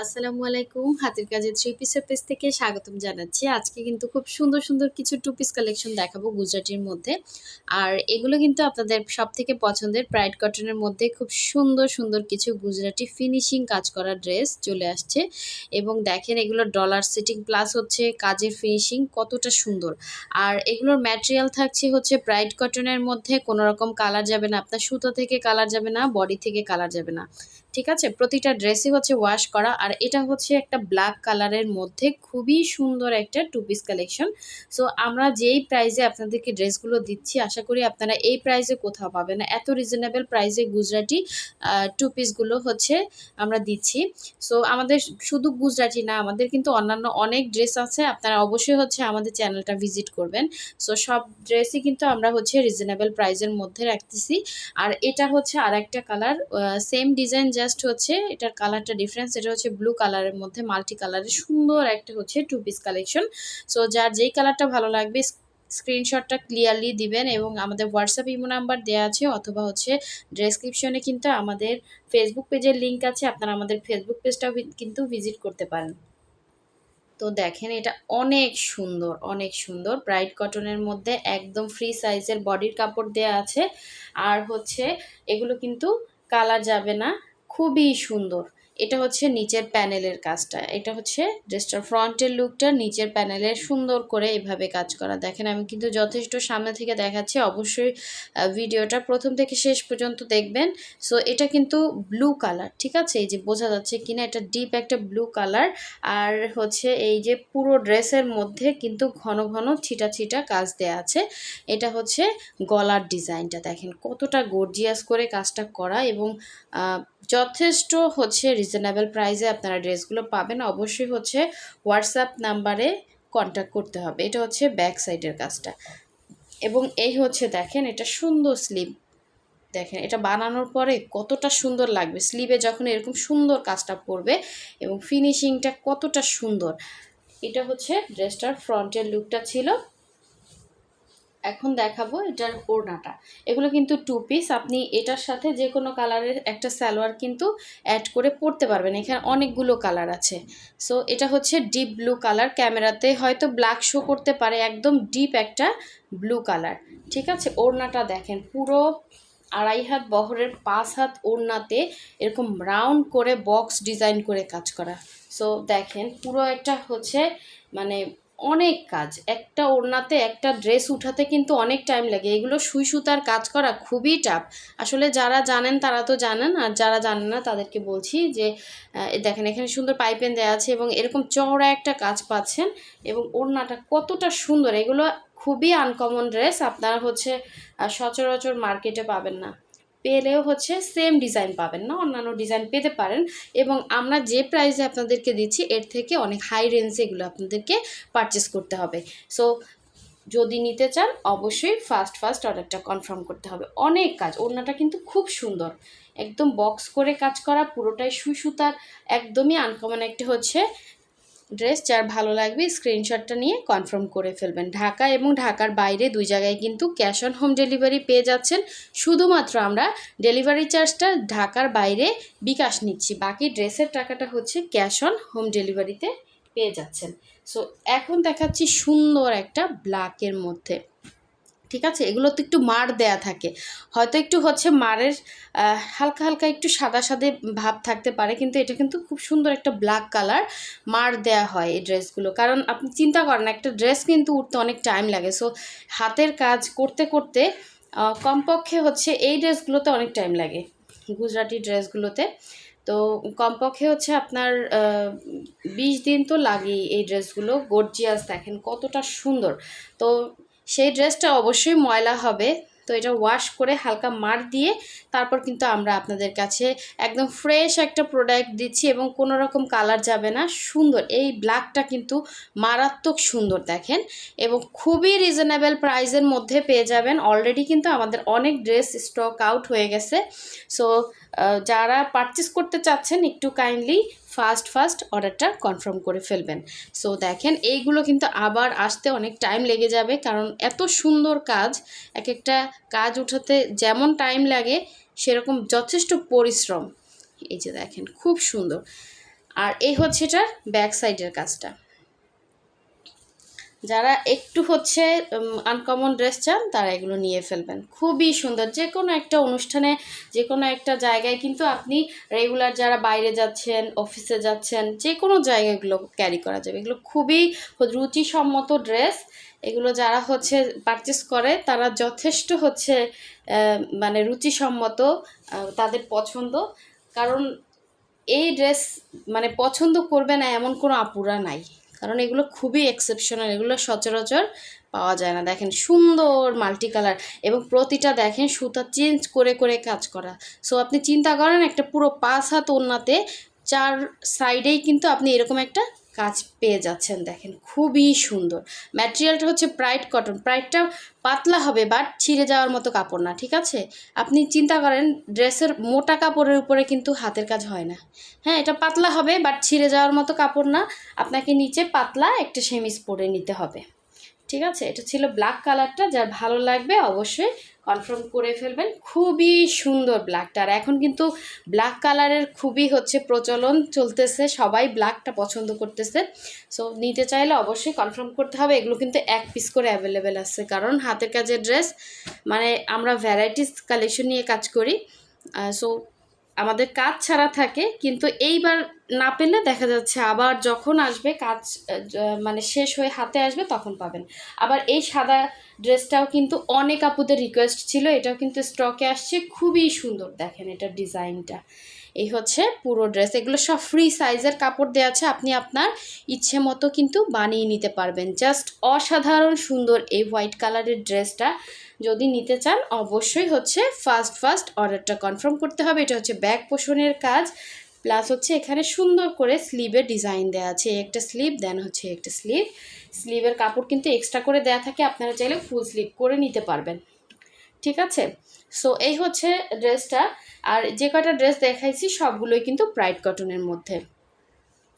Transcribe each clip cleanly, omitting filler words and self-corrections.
আসসালামু আলাইকুম। হাতের কাজে থ্রি পিসের পেজ থেকে স্বাগতম জানাচ্ছি। আজকে কিন্তু খুব সুন্দর, সুন্দর কিছু টু পিস কালেকশন দেখাবো গুজরাটির মধ্যে। আর এগুলো কিন্তু আপনাদের সবথেকে পছন্দের প্রাইড কটনের মধ্যে খুব সুন্দর, সুন্দর কিছু গুজরাটি ফিনিশিং কাজ করা ড্রেস চলে আসছে। এবং দেখেন এগুলোর ডলার সেটিং প্লাস হচ্ছে কাজের ফিনিশিং কতটা সুন্দর। আর এগুলোর ম্যাটেরিয়াল থাকছে হচ্ছে প্রাইড কটনের মধ্যে, কোনো রকম কালার যাবে না। আপনার সুতো থেকে কালার যাবে না, বডি থেকে কালার যাবে না। ঠিক আছে, প্রতিটা ড্রেসই হচ্ছে ওয়াশ করা। আর এটা হচ্ছে একটা ব্ল্যাক কালারের মধ্যে খুবই সুন্দর একটা টু পিস কালেকশন। সো আমরা যেই প্রাইসে আপনাদেরকে ড্রেসগুলো দিচ্ছি, আশা করি আপনারা এই প্রাইসে কোথাও পাবেন না। এত রিজনেবল প্রাইসে গুজরাটি টু পিসগুলো হচ্ছে আমরা দিচ্ছি। সো আমাদের শুধু গুজরাটি না, আমাদের কিন্তু অন্যান্য অনেক ড্রেস আছে। আপনারা অবশ্যই হচ্ছে আমাদের চ্যানেলটা ভিজিট করবেন। সো সব ড্রেসই কিন্তু আমরা হচ্ছে রিজনেবল প্রাইসের মধ্যে রাখতেছি। আর এটা হচ্ছে আর একটা কালার, সেম ডিজাইন, জাস্ট হচ্ছে এটার কালারটা ডিফারেন্স। এটা হচ্ছে ব্লু কালারের মধ্যে মাল্টি কালারের সুন্দর একটা হচ্ছে টু পিস কালেকশন। সো যার যেই কালারটা ভালো লাগবে স্ক্রিনশটটা ক্লিয়ারলি দিবেন, এবং আমাদের হোয়াটসঅ্যাপ ইমো নাম্বার দেওয়া আছে, অথবা হচ্ছে ডেসক্রিপশনে কিন্তু আমাদের ফেসবুক পেজের লিঙ্ক আছে, আপনারা আমাদের ফেসবুক পেজটাও কিন্তু ভিজিট করতে পারেন। তো দেখেন এটা অনেক সুন্দর, অনেক সুন্দর ব্রাইট কটনের মধ্যে একদম ফ্রি সাইজের বডির কাপড় দেয়া আছে। আর হচ্ছে এগুলো কিন্তু কালার যাবে না, খুবই সুন্দর। এটা হচ্ছে নিচের প্যানেলের কাজটা, এটা হচ্ছে ড্রেসটার ফ্রন্টের লুকটা, নিচের প্যানেলের সুন্দর করে এভাবে কাজ করা। দেখেন আমি কিন্তু যথেষ্ট সামনে থেকে দেখাচ্ছি, অবশ্যই ভিডিওটা প্রথম থেকে শেষ পর্যন্ত দেখবেন। সো এটা কিন্তু ব্লু কালার, ঠিক আছে, এই যে বোঝা যাচ্ছে কিনা, এটা ডিপ একটা ব্লু কালার। আর হচ্ছে এই যে পুরো ড্রেসের মধ্যে কিন্তু ঘন ঘন ছিটা ছিটা কাজ দেয়া আছে। এটা হচ্ছে গলার ডিজাইনটা, দেখেন কতটা গর্জিয়াস করে কাজটা করা, এবং যথেষ্ট হচ্ছে রিজনেবল প্রাইসে আপনারা ড্রেসগুলো পাবেন। অবশ্যই হচ্ছে হোয়াটসঅ্যাপ নাম্বারে কন্ট্যাক্ট করতে হবে। এটা হচ্ছে ব্যাক সাইডের কাজটা, এবং এই হচ্ছে দেখেন এটা সুন্দর স্লিভ। দেখেন এটা বানানোর পরে কতটা সুন্দর লাগবে স্লিভে যখন এরকম সুন্দর কাজটা পড়বে, এবং ফিনিশিংটা কতটা সুন্দর। এটা হচ্ছে ড্রেসটার ফ্রন্টের লুকটা ছিল। এখন দেখাবো এটার ওড়নাটা। এগুলো কিন্তু টু পিস, আপনি এটার সাথে যে কোনো কালারের একটা সালোয়ার কিন্তু অ্যাড করে পরতে পারবেন। এখানে অনেকগুলো কালার আছে। সো এটা হচ্ছে ডিপ ব্লু কালার, ক্যামেরাতে হয়তো ব্ল্যাক শো করতে পারে, একদম ডিপ একটা ব্লু কালার। ঠিক আছে, ওড়নাটা দেখেন পুরো 2.5 হাত বহরের 5 হাত ওড়নাতে এরকম রাউন্ড করে বক্স ডিজাইন করে কাজ করা। সো দেখেন পুরো একটা হচ্ছে মানে অনেক কাজ, একটা ওড়নাতে একটা ড্রেস উঠাতে কিন্তু অনেক টাইম লাগে। এগুলো সুই সুতার কাজ করা খুবই টাফ। আসলে যারা জানেন তারা তো জানেন, আর যারা জানেন না তাদেরকে বলছি যে দেখেন এখানে সুন্দর পাইপেন দেওয়া আছে, এবং এরকম চওড়া একটা কাজ পাচ্ছেন, এবং ওড়নাটা কতটা সুন্দর। এগুলো খুবই আনকমন ড্রেস, আপনারা হচ্ছে সচরাচর মার্কেটে পাবেন না। পেলেও হচ্ছে সেম ডিজাইন পাবেন না, অন্যান্য ডিজাইন পেতে পারেন। এবং আমরা যে প্রাইসে আপনাদেরকে দিচ্ছি এর থেকে অনেক হাই রেঞ্জে এগুলো আপনাদেরকে পারচেস করতে হবে। সো যদি নিতে চান অবশ্যই ফার্স্ট অর্ডারটা কনফার্ম করতে হবে। অনেক কাজ, ওড়নাটা কিন্তু খুব সুন্দর, একদম বক্স করে কাজ করা, পুরোটাই সুই সুতার, একদমই আনকমন একটা হচ্ছে ড্রেস। যার ভালো লাগবে স্ক্রিনশটটা নিয়ে কনফার্ম করে ফেলবেন। ঢাকা এবং ঢাকার বাইরে দুই জায়গায় কিন্তু ক্যাশ অন হোম ডেলিভারি পেয়ে যাচ্ছেন। শুধুমাত্র আমরা ডেলিভারি চার্জটা ঢাকার বাইরে বিকাশ নিচ্ছি, বাকি ড্রেসের টাকাটা হচ্ছে ক্যাশ অন হোম ডেলিভারিতে পেয়ে যাচ্ছেন। সো এখন দেখাচ্ছি সুন্দর একটা ব্ল্যাকের মধ্যে। ঠিক আছে, এগুলো তো একটু মার দেয়া থাকে, হয়তো একটু হচ্ছে মারের হালকা হালকা একটু সাদা সাদে ভাব থাকতে পারে, কিন্তু এটা কিন্তু খুব সুন্দর একটা ব্ল্যাক কালার মার দেয়া হয় এই ড্রেসগুলো। কারণ আপনি চিন্তা করেন একটা ড্রেস কিন্তু উঠতে অনেক টাইম লাগে। সো হাতের কাজ করতে করতে কমপক্ষে হচ্ছে এই ড্রেসগুলোতে অনেক টাইম লাগে, গুজরাটি ড্রেসগুলোতে। তো কমপক্ষে হচ্ছে আপনার 20 দিন তো লাগেই এই ড্রেসগুলো। গর্জিয়াস দেখেন কতটা সুন্দর। তো সেই ড্রেসটা অবশ্যই ময়লা হবে, তো এটা ওয়াশ করে হালকা মার দিয়ে তারপর কিন্তু আমরা আপনাদের কাছে একদম ফ্রেশ একটা প্রোডাক্ট দিচ্ছি, এবং কোনো রকম কালার যাবে না। সুন্দর এই ব্ল্যাকটা কিন্তু মারাত্মক সুন্দর দেখেন, এবং খুবই রিজনেবল প্রাইসের মধ্যে পেয়ে যাবেন। অলরেডি কিন্তু আমাদের অনেক ড্রেস স্টক আউট হয়ে গেছে। সো যারা পারচেস করতে চাচ্ছেন একটু কাইন্ডলি ফার্স্ট অর্ডারটা কনফার্ম করে ফেলবেন। সো দেখেন এইগুলো কিন্তু আবার আসতে অনেক টাইম লেগে যাবে, কারণ এত সুন্দর কাজ, এক একটা কাজ উঠাতে যেমন টাইম লাগে সেরকম যথেষ্ট পরিশ্রম। এই যে দেখেন খুব সুন্দর। আর এই হচ্ছে এটার ব্যাক সাইডের কাজটা। যারা একটু হচ্ছে আনকমন ড্রেস চান তারা এগুলো নিয়ে ফেলবেন, খুবই সুন্দর। যে কোনো একটা অনুষ্ঠানে, যে কোনো একটা জায়গায় কিন্তু আপনি রেগুলার যারা বাইরে যাচ্ছেন, অফিসে যাচ্ছেন, যে কোনো জায়গায় এগুলো ক্যারি করা যাবে। এগুলো খুবই রুচিসম্মত ড্রেস। এগুলো যারা হচ্ছে পারচেস করে তারা যথেষ্ট হচ্ছে মানে রুচিসম্মত, তাদের পছন্দ। কারণ এই ড্রেস মানে পছন্দ করবে না এমন কোনো আপুরা নাই, কারণ এগুলো খুবই এক্সেপশনাল, এগুলো সচরাচর পাওয়া যায় না। দেখেন সুন্দর মাল্টি কালার, এবং প্রতিটা দেখেন সুতা চেঞ্জ করে করে কাজ করা। সো আপনি চিন্তা করেন একটা পুরো 5 হাত ওড়নাতে 4 সাইডেই কিন্তু আপনি এরকম একটা কাজ পেয়ে যাচ্ছেন। দেখেন খুবই সুন্দর। ম্যাটেরিয়ালটা হচ্ছে প্রাইড কটন। প্রাইডটা পাতলা হবে বাট ছিঁড়ে যাওয়ার মতো কাপড় না, ঠিক আছে? আপনি চিন্তা করেন ড্রেসের মোটা কাপড়ের উপরে কিন্তু হাতের কাজ হয় না। হ্যাঁ, এটা পাতলা হবে বাট ছিঁড়ে যাওয়ার মতো কাপড় না। আপনাকে নিচে পাতলা একটা সেমিজ পরে নিতে হবে, ঠিক আছে? এটা ছিল ব্ল্যাক কালারটা। যার ভালো লাগবে অবশ্যই কনফার্ম করে ফেলবেন। খুবই সুন্দর ব্ল্যাকটা। আর এখন কিন্তু ব্ল্যাক কালারের খুবই হচ্ছে প্রচলন চলতেছে, সবাই ব্ল্যাকটা পছন্দ করতেছে। সো নিতে চাইলে অবশ্যই কনফার্ম করতে হবে। এগুলো কিন্তু 1 পিস করে অ্যাভেলেবেল আছে, কারণ হাতের কাজের ড্রেস মানে আমরা ভ্যারাইটিস কালেকশন নিয়ে কাজ করি। সো আমাদের কাজ ছাড়া থাকে, কিন্তু এইবার না পেলে দেখা যাচ্ছে আবার যখন আসবে কাজ মানে শেষ হয়ে হাতে আসবে তখন পাবেন। আবার এই সাদা ড্রেসটাও কিন্তু অনেক আপুদের রিকোয়েস্ট ছিল, এটাও কিন্তু স্টকে আসছে। খুবই সুন্দর, দেখেন এটার ডিজাইনটা। এই হচ্ছে পুরো ড্রেস। এগুলো সব ফ্রি সাইজের কাপড় দেওয়া আছে, আপনি আপনার ইচ্ছে মতো কিন্তু বানিয়ে নিতে পারবেন। জাস্ট অসাধারণ সুন্দর এই হোয়াইট কালারের ড্রেসটা যদি নিতে চান অবশ্যই হচ্ছে ফার্স্ট অর্ডারটা কনফার্ম করতে হবে। এটা হচ্ছে ব্যাক পোষণের কাজ, প্লাস হচ্ছে এখানে সুন্দর করে স্লিভের ডিজাইন দেওয়া আছে। একটা স্লিভ দেন হচ্ছে একটা স্লিভ। স্লিভের কাপড় কিন্তু এক্সট্রা করে দেওয়া থাকে, আপনারা চাইলে ফুল স্লিভ করে নিতে পারবেন, ঠিক আছে? সো এই হচ্ছে ড্রেসটা। আর যে কয়টা ড্রেস দেখাইছি সবগুলোই কিন্তু প্রাইড কটনের মধ্যে।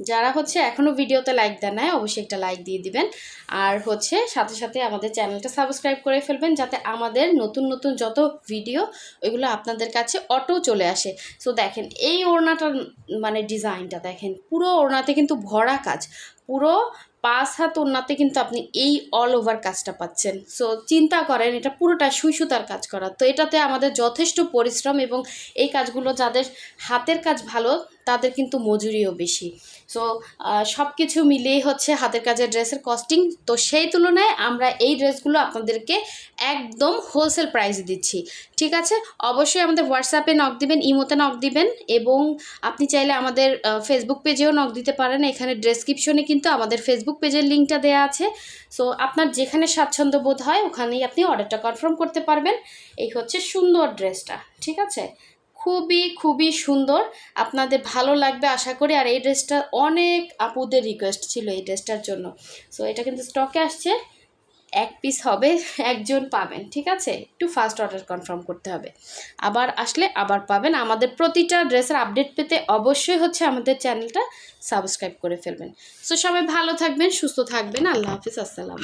যারা হচ্ছে এখনও ভিডিওতে লাইক দেন নাই অবশ্যই একটা লাইক দিয়ে দিবেন। আর হচ্ছে সাথে সাথে আমাদের চ্যানেলটা সাবস্ক্রাইব করে ফেলবেন, যাতে আমাদের নতুন নতুন যত ভিডিও ওইগুলো আপনাদের কাছে অটো চলে আসে। সো দেখেন এই ওড়নাটার মানে ডিজাইনটা দেখেন, পুরো ওড়নাতে কিন্তু ভরা কাজ। পুরো 5 হাত ওড়নাতে কিন্তু আপনি এই অল ওভার কাজটা পাচ্ছেন। সো চিন্তা করেন এটা পুরোটা সুই সুতার কাজ করা। তো এটাতে আমাদের যথেষ্ট পরিশ্রম, এবং এই কাজগুলো যাদের হাতের কাজ ভালো তাদের কিন্তু মজুরিও বেশি। সো সব কিছু মিলিয়েই হচ্ছে হাতের কাজের ড্রেসের কস্টিং। তো সেই তুলনায় আমরা এই ড্রেসগুলো আপনাদেরকে একদম হোলসেল প্রাইসে দিচ্ছি, ঠিক আছে? অবশ্যই আমাদের হোয়াটসঅ্যাপে নক দিবেন, ইমোতে নক দিবেন, এবং আপনি চাইলে আমাদের ফেসবুক পেজেও নক দিতে পারেন। এখানে ডেসক্রিপশনে কিন্তু আমাদের ফেসবুক পেজের লিঙ্কটা দেওয়া আছে। সো আপনার যেখানে স্বাচ্ছন্দ্য বোধ হয় ওখানেই আপনি অর্ডারটা কনফার্ম করতে পারবেন। এই হচ্ছে সুন্দর ড্রেসটা, ঠিক আছে? খুবই খুবই সুন্দর, আপনাদের ভালো লাগবে আশা করি। আর এই ড্রেসটা অনেক আপুদের রিকোয়েস্ট ছিল এই ড্রেসটার জন্য। সো এটা কিন্তু স্টকে আসছে, 1 পিস হবে, একজন পাবেন, ঠিক আছে? একটু ফার্স্ট অর্ডার কনফার্ম করতে হবে, আবার আসলে আবার পাবেন। আমাদের প্রতিটা ড্রেসের আপডেট পেতে অবশ্যই হচ্ছে আমাদের চ্যানেলটা সাবস্ক্রাইব করে ফেলবেন। সো সবাই ভালো থাকবেন, সুস্থ থাকবেন। আল্লাহ হাফিজ, আসসালাম।